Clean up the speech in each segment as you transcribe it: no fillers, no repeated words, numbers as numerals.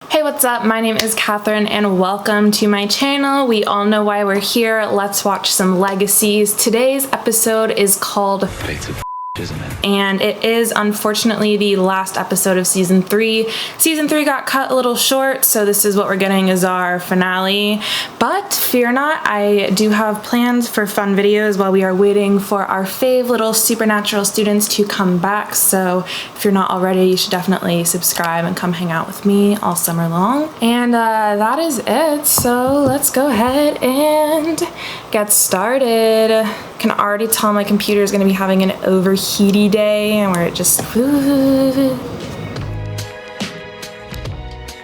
Hey, what's up? My name is Catherine and welcome to my channel. We all know why we're here. Let's watch some Legacies. Today's episode is called isn't it? And it is unfortunately the last episode of season 3. Season 3 got cut a little short, so this is what we're getting as our finale. But fear not, I do have plans for fun videos while we are waiting for our fave little supernatural students to come back. So if you're not already, you should definitely subscribe and come hang out with me all summer long. And that is it. So let's go ahead and get started. Can already tell my computer is going to be having an overheaty day and where it just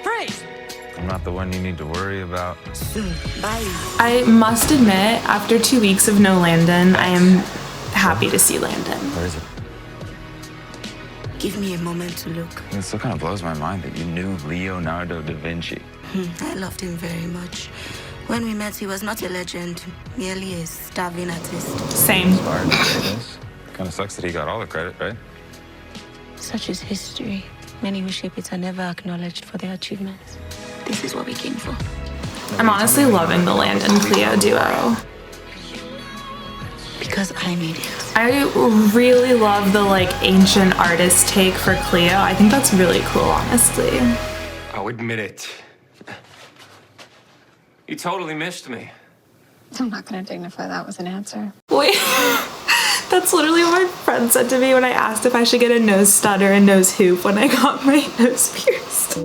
Praise! I'm not the one you need to worry about. Bye. I must admit, after 2 weeks of no Landon, I am happy to see Landon. Where is it? Give me a moment to look. It still kind of blows my mind that you knew Leonardo da Vinci. I loved him very much. When we met, he was not a legend, merely a starving artist. Same. Hard to say this. Kind of sucks that he got all the credit, right? Such is history. Many who shape it are never acknowledged for their achievements. This is what we came for. I'm honestly loving the Landon Cleo duo. Because I made it. I really love the ancient artist take for Cleo. I think that's really cool, honestly. I'll admit it. You totally missed me. I'm not going to dignify that with an answer. Wait, that's literally what my friend said to me when I asked if I should get a nose stud or a nose hoop when I got my nose pierced.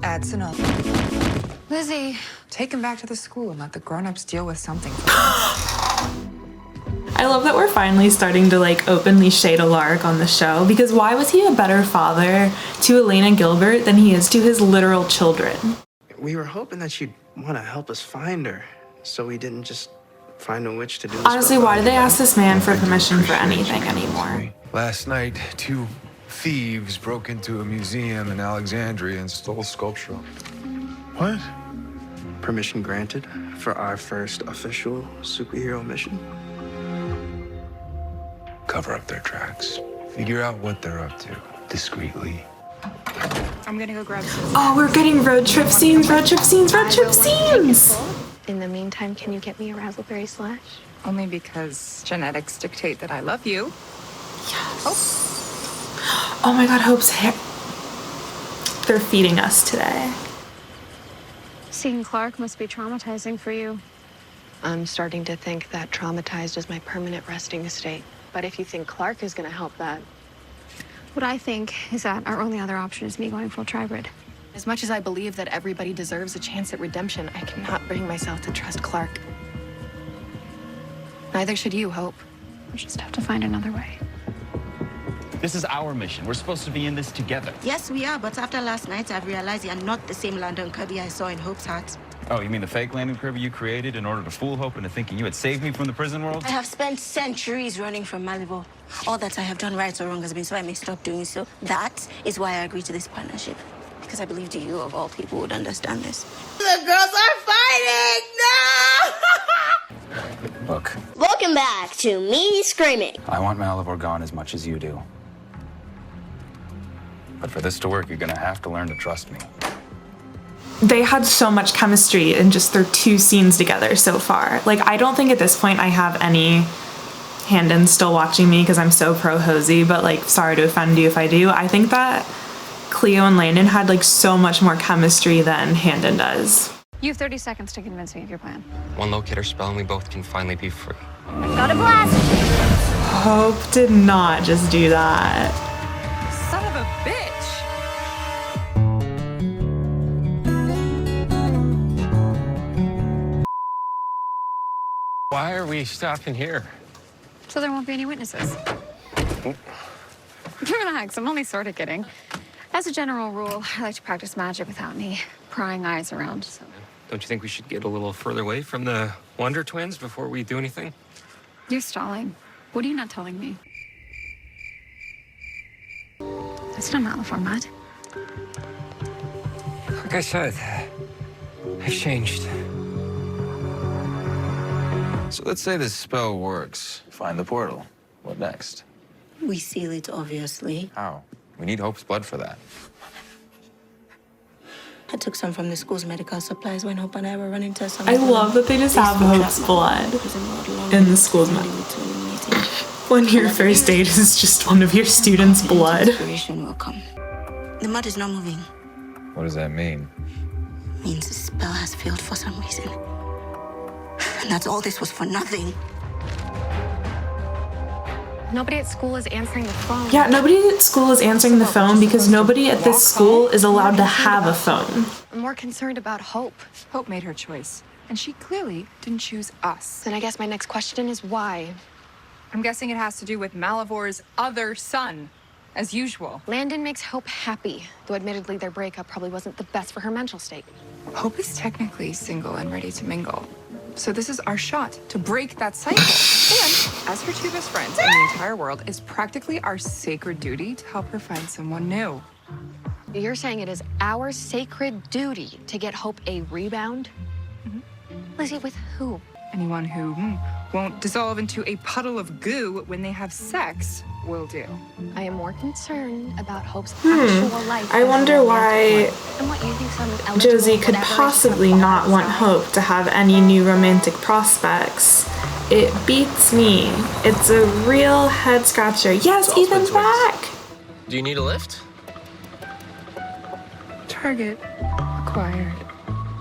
That's enough. Lizzie. Take him back to the school and let the grown-ups deal with something. I love that we're finally starting to openly shade Alaric on the show, because why was he a better father to Elena Gilbert than he is to his literal children? We were hoping that you'd want to help us find her, so we didn't just find a witch to do this. Honestly, why do they ask this man for permission for anything anymore? Last night, 2 thieves broke into a museum in Alexandria and stole sculpture. What? Permission granted for our first official superhero mission? Cover up their tracks. Figure out what they're up to, discreetly. I'm going to go grab some. Oh, we're getting road trip scenes, road trip scenes, road trip scenes! In the meantime, can you get me a raspberry slash? Only because genetics dictate that I love you. Yes. Oh my god, Hope's hair. They're feeding us today. Seeing Clark must be traumatizing for you. I'm starting to think that traumatized is my permanent resting state. But if you think Clark is going to help that... What I think is that our only other option is me going full tribrid. As much as I believe that everybody deserves a chance at redemption, I cannot bring myself to trust Clark. Neither should you, Hope. We'll just have to find another way. This is our mission. We're supposed to be in this together. Yes, we are, but after last night, I've realized you're not the same Landon Kirby I saw in Hope's heart. Oh, you mean the fake landing Kirby you created in order to fool Hope into thinking you had saved me from the prison world? I have spent centuries running from Malibu. All that I have done right or wrong has been so I may stop doing so. That is why I agreed to this partnership. Because I believed you, of all people, would understand this. The girls are fighting! No! Look, Welcome back to Me Screaming. I want Malivore gone as much as you do. But for this to work, you're gonna have to learn to trust me. They had so much chemistry in just their 2 scenes together so far. I don't think at this point I have any Handons still watching me because I'm so pro Hosey, but sorry to offend you if I do. I think that Cleo and Landon had so much more chemistry than Handon does. You have 30 seconds to convince me of your plan. One locator spell and we both can finally be free. Got a blast. Hope did not just do that. Son of a bitch! Why are we stopping here? So there won't be any witnesses. Relax, I'm only sort of kidding. As a general rule, I like to practice magic without any prying eyes around, so... Don't you think we should get a little further away from the Wonder Twins before we do anything? You're stalling. What are you not telling me? That's not Malivore mud. Like I said, I've changed. So let's say this spell works. Find the portal. What next? We seal it, obviously. How? We need Hope's blood for that. I took some from the school's medical supplies when Hope and I were running tests on I love that they just have Hope's blood in the school's med. When your first date is just one of your students' blood. Inspiration will come. The mud is not moving. What does that mean? Means the spell has failed for some reason. And that's all this was for nothing. Nobody at school is answering the phone. Yeah, nobody at school is answering the phone because nobody at this school is allowed to have a phone. I'm more concerned about Hope. Hope made her choice, and she clearly didn't choose us. Then I guess my next question is why? I'm guessing it has to do with Malivor's other son, as usual. Landon makes Hope happy, though admittedly their breakup probably wasn't the best for her mental state. Hope is technically single and ready to mingle. So this is our shot to break that cycle. And as her two best friends in the entire world, it's practically our sacred duty to help her find someone new. You're saying it is our sacred duty to get Hope a rebound? Mm-hmm. Lizzie, with who? Anyone who won't dissolve into a puddle of goo when they have sex will do. I am more concerned about Hope's actual life. I wonder why and what you think some eligible Josie could whatever possibly is not want Hope to have any new romantic prospects. It beats me. It's a real head scratcher. Yes, Ethan's back! Do you need a lift? Target acquired.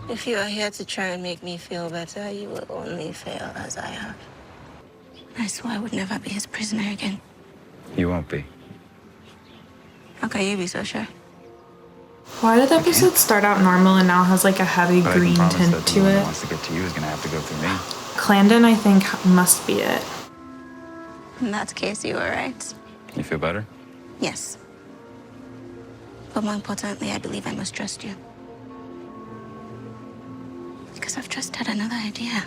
If you are here to try and make me feel better, you will only fail as I have. I swore I would never be his prisoner again. You won't be. How can you be so sure? Why did the episode start out normal and now has like a heavy But I can green promise tint that the to one who it? wants to get to you is gonna have to go through me. Clandon, I think, must be it. In that case, you were right. You feel better? Yes. But more importantly, I believe I must trust you. Because I've just had another idea.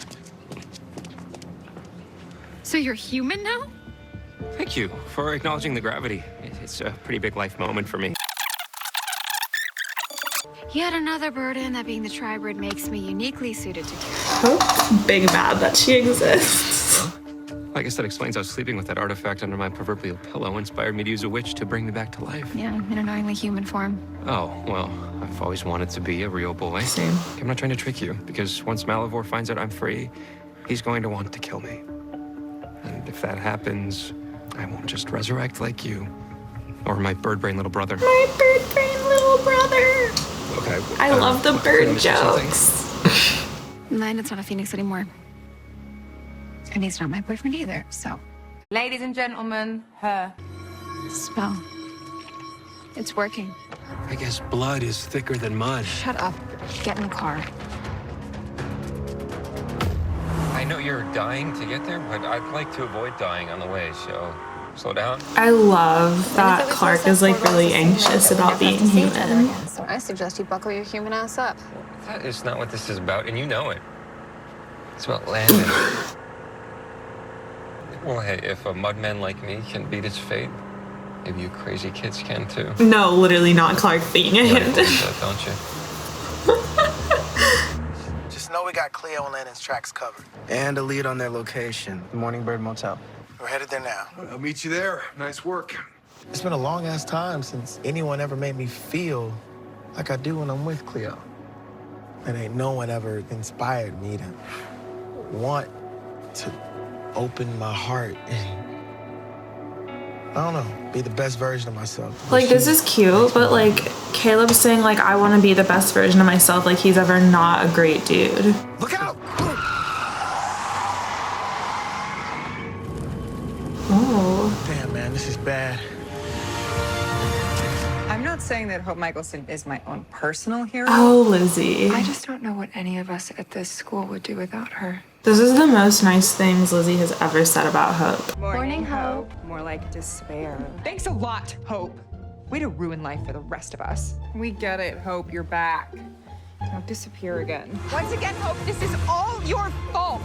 So you're human now? Thank you for acknowledging the gravity. It's a pretty big life moment for me. Yet another burden that being the tribrid makes me uniquely suited to carry. Hope's big mad that she exists. I guess that explains how sleeping with that artifact under my proverbial pillow inspired me to use a witch to bring me back to life. Yeah, in an annoyingly human form. Oh, well, I've always wanted to be a real boy. Same. I'm not trying to trick you, because once Malivore finds out I'm free, he's going to want to kill me. And if that happens, I won't just resurrect like you. Or my bird brain little brother. My bird brain little brother! Okay. I love the did I bird miss something? jokes. Landon's not a phoenix anymore. And he's not my boyfriend either, so. Ladies and gentlemen, her. Spell. It's working. I guess blood is thicker than mud. Shut up. Get in the car. I know you're dying to get there, but I'd like to avoid dying on the way, so slow down. I love that Clark is like really anxious about being human. So I suggest you buckle your human ass up. That is not what this is about, and you know it. It's about Landon. Well, hey, if a mudman like me can beat his fate, maybe you crazy kids can too. No, literally not Clark being a You hint. believe that, don't you? Just know we got Cleo and Landon's tracks covered. And a lead on their location, the Morningbird Motel. We're headed there now. I'll meet you there. Nice work. It's been a long-ass time since anyone ever made me feel like I do when I'm with Cleo. And ain't no one ever inspired me to want to open my heart and, I don't know, be the best version of myself. Like, this is cute, but like, Kaleb's saying like, I want to be the best version of myself, like he's ever not a great dude. Look out! Oh. Damn, man, this is bad. I'm not saying that Hope Michelson is my own personal hero. Oh, Lizzie. I just don't know what any of us at this school would do without her. This is the most nice things Lizzie has ever said about Hope. Morning, Hope. More like despair. Thanks a lot, Hope. Way to ruin life for the rest of us. We get it, Hope. You're back. Don't disappear again. Once again, Hope, this is all your fault.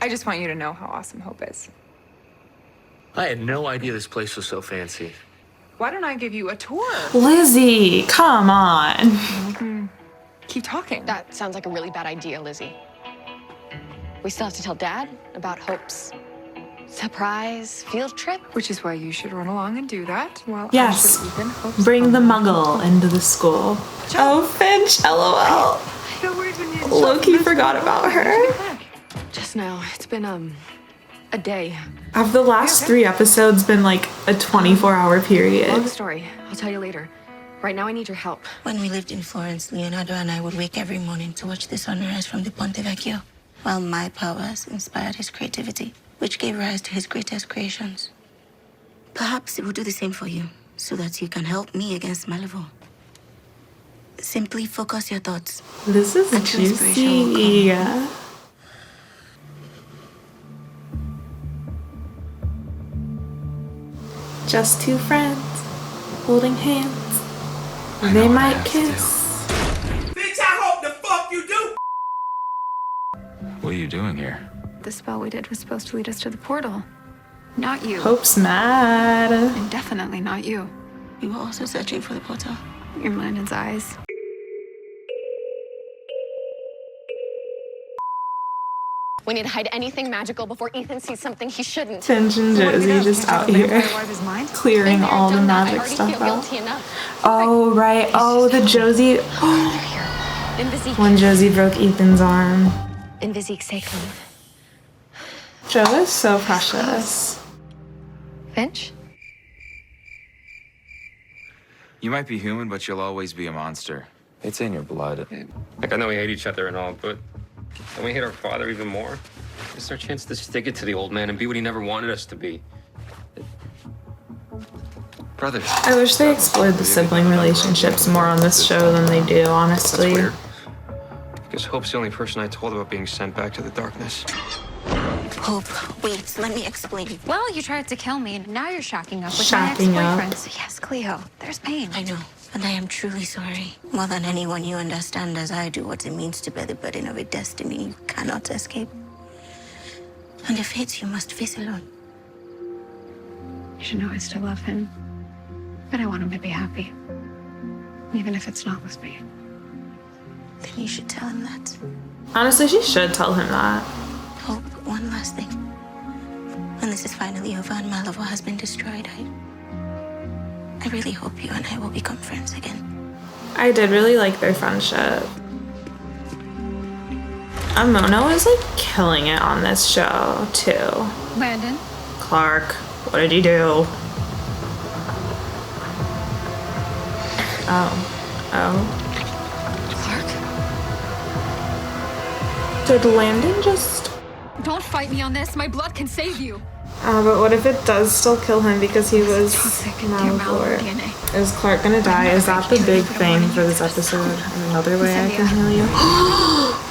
I just want you to know how awesome Hope is. I had no idea this place was so fancy. Why don't I give you a tour? Lizzie, come on. Keep talking. That sounds like a really bad idea, Lizzie. We still have to tell Dad about Hope's surprise field trip. Which is why you should run along and do that. While Yes. Ashley Ethan hopes Bring the on- muggle into the school. Oh, Finch, LOL. Loki forgot about her. Just now. It's been a day. Have the last 3 episodes been like a 24-hour Long period? story. I'll tell you later. Right now I need your help. When we lived in Florence, Leonardo and I would wake every morning to watch the sunrise from the Ponte Vecchio, while my powers inspired his creativity, which gave rise to his greatest creations. Perhaps it will do the same for you, so that you can help me against Malivore. Simply focus your thoughts. This is And true inspiration will juicy. come. Just 2 friends holding hands. They might kiss. Bitch, I hope the fuck you do! What are you doing here? The spell we did was supposed to lead us to the portal. Not you. Hope's mad. And definitely not you. We were also searching for the portal. Your mind and eyes. We need to hide anything magical before Ethan sees something he shouldn't. Finch and Josie just out here clearing all the magic stuff out. Oh, right. Oh, the Josie. When Josie broke Ethan's arm. Joe is so precious. Finch? You might be human, but you'll always be a monster. It's in your blood. Like, I know we hate each other and all, but don't we hate our father even more? It's our chance to stick it to the old man and be what he never wanted us to be. Brothers. I wish they explored the sibling relationships more on this show than they do, honestly. That's weird. Because Hope's the only person I told about being sent back to the darkness. Hope, wait, let me explain. Well, you tried to kill me, and now you're shacking up with Shacking my up. ex-boyfriend. So yes, Cleo, there's pain. I know, and I am truly sorry. More than anyone, you understand as I do what it means to bear the burden of a destiny you cannot escape. And the fates you must face alone. You should know I still love him. But I want him to be happy. Even if it's not with me. Then you should tell him that. Honestly, she should tell him that. Hope, one last thing. When this is finally over and Malivore has been destroyed, I really hope you and I will become friends again. I did really like their friendship. Mono is like killing it on this show too. Landon? Clark, what did he do? Oh. Did Landon just... Don't fight me on this. My blood can save you. but what if it does still kill him because he was Malivore? Is Clark gonna die? Is that the big thing for this episode? Another way I can heal you?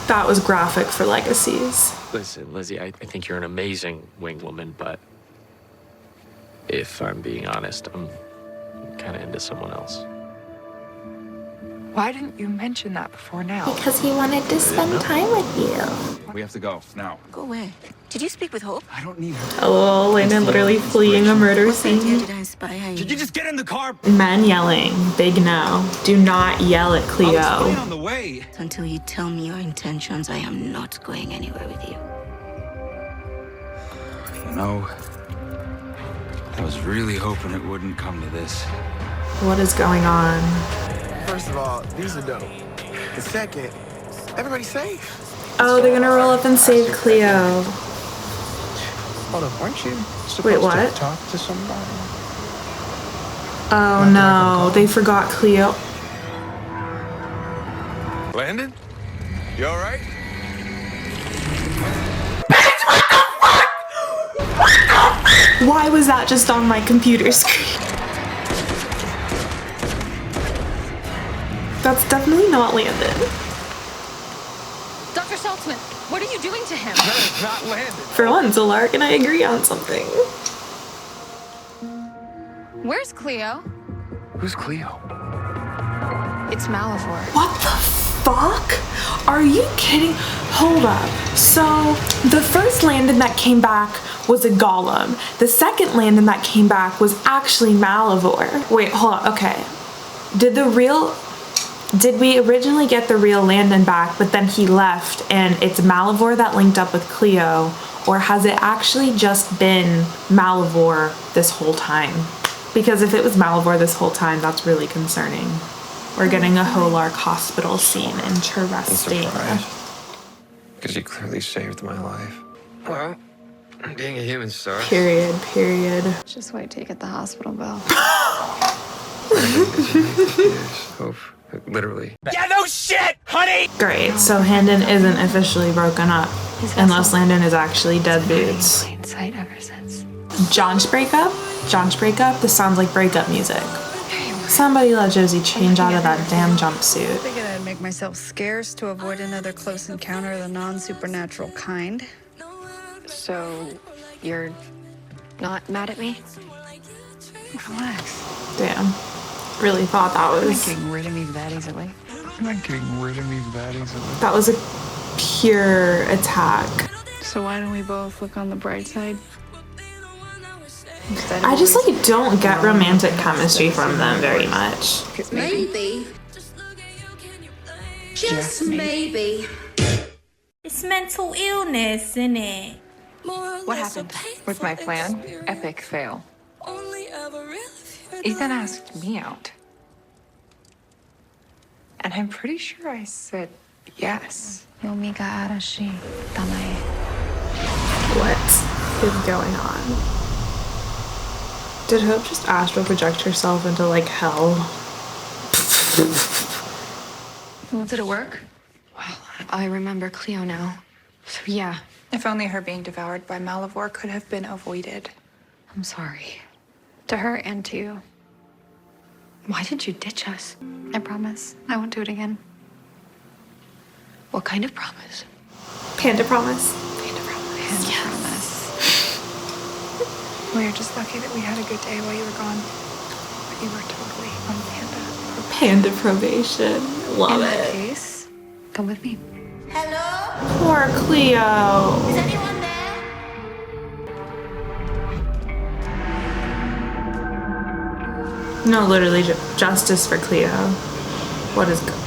That was graphic for Legacies. Listen, Lizzie, I think you're an amazing wing woman, but if I'm being honest, I'm kind of into someone else. Why didn't you mention that before now? Because he wanted to spend time with you. We have to go now. Go where? Did you speak with Hope? I don't need her. Oh, Landon literally fleeing a murder What idea scene. did I inspire you? Did you just get in the car? Men yelling. Big no. Do not yell at I was putting Cleo. on the way. Until you tell me your intentions, I am not going anywhere with you. You know, I was really hoping it wouldn't come to this. What is going on? First of all, these are dope. The second, everybody's safe. Oh, they're gonna roll up and save Cleo. Hold up, weren't you supposed Wait, what? to talk to somebody? Oh no, they forgot Cleo. Landon? You all right? Why was that just on my computer screen? That's definitely not Landon. Dr. Saltzman, what are you doing to him? That is not Landon. For once, Alark and I agree on something. Where's Cleo? Who's Cleo? It's Malivore. What the fuck? Are you kidding? Hold up. So, the first Landon that came back was a golem. The second Landon that came back was actually Malivore. Wait, hold on. Okay. Did we originally get the real Landon back, but then he left and it's Malivore that linked up with Cleo? Or has it actually just been Malivore this whole time? Because if it was Malivore this whole time, that's really concerning. We're getting a Holark hospital scene. Interesting. Because you clearly saved my life. Well, being a human sucks. Period. Just wait till you get the hospital bill. Hope. Literally. Yeah, no shit, honey! Great, so Handon isn't officially broken up. Unless Landon is actually dead boots. Plain sight ever since. John's breakup? This sounds like breakup music. Somebody let Josie change out of that damn jumpsuit. I figured I'd make myself scarce to avoid another close encounter of the non-supernatural kind. So, you're not mad at me? Relax. Damn. Really thought that I'm was... not getting rid of me that easily. That was a pure attack. So why don't we both look on the bright side? I just like don't get romantic chemistry from them very much. Maybe. Just maybe. It's mental illness, isn't it? What happened with my plan? Epic fail. Ethan asked me out. And I'm pretty sure I said yes. Yomiga arashi tamae. What is going on? Did Hope just astral project herself into like hell? Well, did it work? Well, I remember Cleo now. So yeah. If only her being devoured by Malivore could have been avoided. I'm sorry. To her and to you. Why did you ditch us? I promise. I won't do it again. What kind of promise? Panda promise. Panda promise. We were just lucky that we had a good day while you were gone. But you were totally on Panda. Panda probation. Love In that it. case, come with me. Hello? Poor Cleo. Is anyone there? No, literally justice for Cleo. What is good?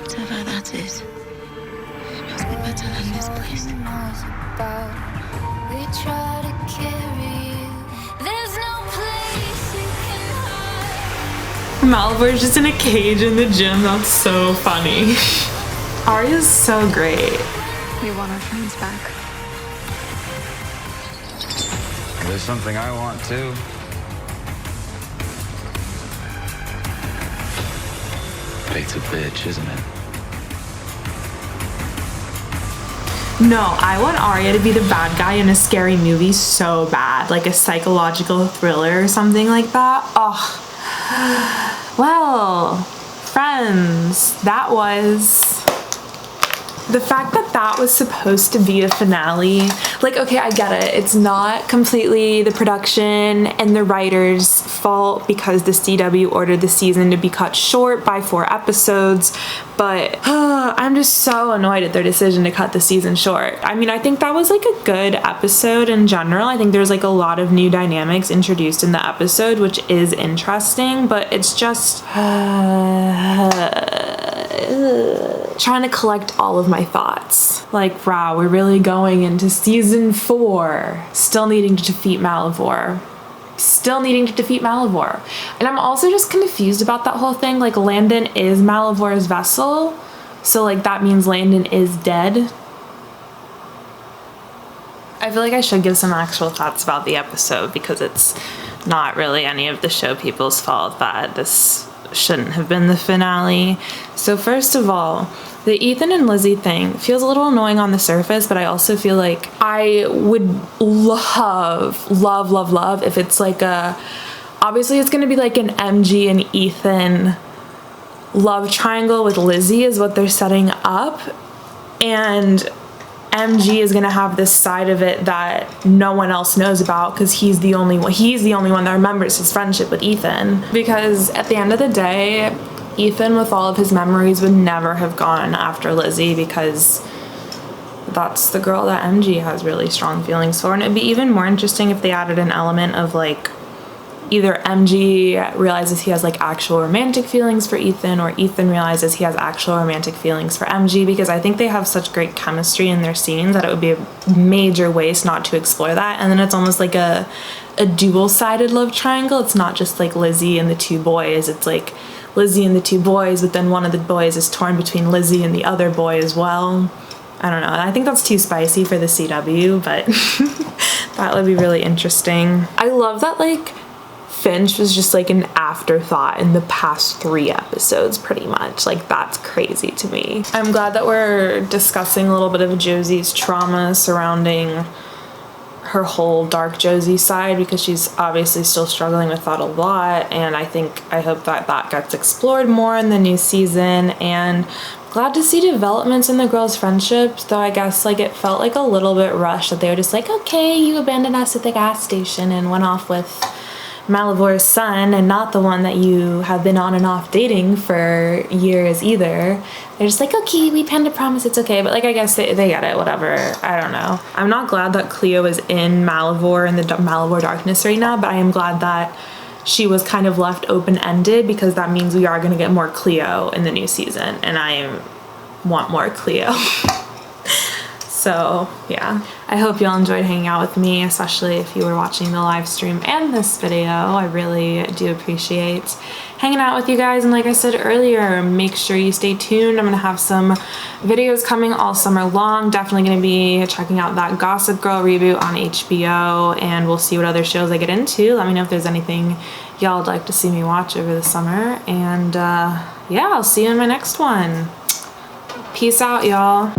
Whatever that is, it must be better than this place. We try to carry you. There's no place you can hide. Malivor's just in a cage in the gym. That's so funny. Arya's so great. We want our friends back. There's something I want too. Fate's a bitch, isn't it? No, I want Arya to be the bad guy in a scary movie so bad. Like a psychological thriller or something like that. Oh. Well, friends, that was... The fact that that was supposed to be a finale, like, okay, I get it. It's not completely the production and the writers' fault because the CW ordered the season to be cut short by 4 episodes, but I'm just so annoyed at their decision to cut the season short. I mean, I think that was like a good episode in general. I think there's like a lot of new dynamics introduced in the episode, which is interesting, but it's just... trying to collect all of my thoughts. Like, wow, we're really going into season 4, still needing to defeat Malivore. And I'm also just confused about that whole thing. Like, Landon is Malivore's vessel, so like that means Landon is dead. I feel like I should give some actual thoughts about the episode because it's not really any of the show people's fault that this shouldn't have been the finale. So first of all, the Ethan and Lizzie thing feels a little annoying on the surface, but I also feel like I would love if it's like a... Obviously, it's going to be like an MG and Ethan love triangle with Lizzie is what they're setting up. And MG is going to have this side of it that no one else knows about because he's the only one that remembers his friendship with Ethan. Because at the end of the day, Ethan, with all of his memories, would never have gone after Lizzie because that's the girl that MG has really strong feelings for. And it'd be even more interesting if they added an element of like either MG realizes he has like actual romantic feelings for Ethan, or Ethan realizes he has actual romantic feelings for MG, because I think they have such great chemistry in their scenes that it would be a major waste not to explore that. And then it's almost like a dual-sided love triangle. It's not just like Lizzie and the two boys, it's like Lizzie and the two boys, but then one of the boys is torn between Lizzie and the other boy as well. I don't know, I think that's too spicy for the CW, but that would be really interesting. I love that like Finch was just like an afterthought in the past 3 episodes pretty much. Like, that's crazy to me. I'm glad that we're discussing a little bit of Josie's trauma surrounding her whole dark Josie side, because she's obviously still struggling with that a lot, and I hope that that gets explored more in the new season. And glad to see developments in the girls' friendships, though I guess like it felt like a little bit rushed, that they were just like, okay, you abandoned us at the gas station and went off with Malivor's son, and not the one that you have been on and off dating for years either. They're just like, okay, we penned a promise, it's okay. But like, I guess they get it, whatever. I don't know. I'm not glad that Cleo is in Malivore and the Malivore darkness right now, but I am glad that she was kind of left open-ended, because that means we are going to get more Cleo in the new season, and I want more Cleo. So yeah, I hope y'all enjoyed hanging out with me, especially if you were watching the live stream and this video. I really do appreciate hanging out with you guys. And like I said earlier, make sure you stay tuned. I'm gonna have some videos coming all summer long. Definitely gonna be checking out that Gossip Girl reboot on HBO, and we'll see what other shows I get into. Let me know if there's anything y'all would like to see me watch over the summer. And yeah, I'll see you in my next one. Peace out, y'all.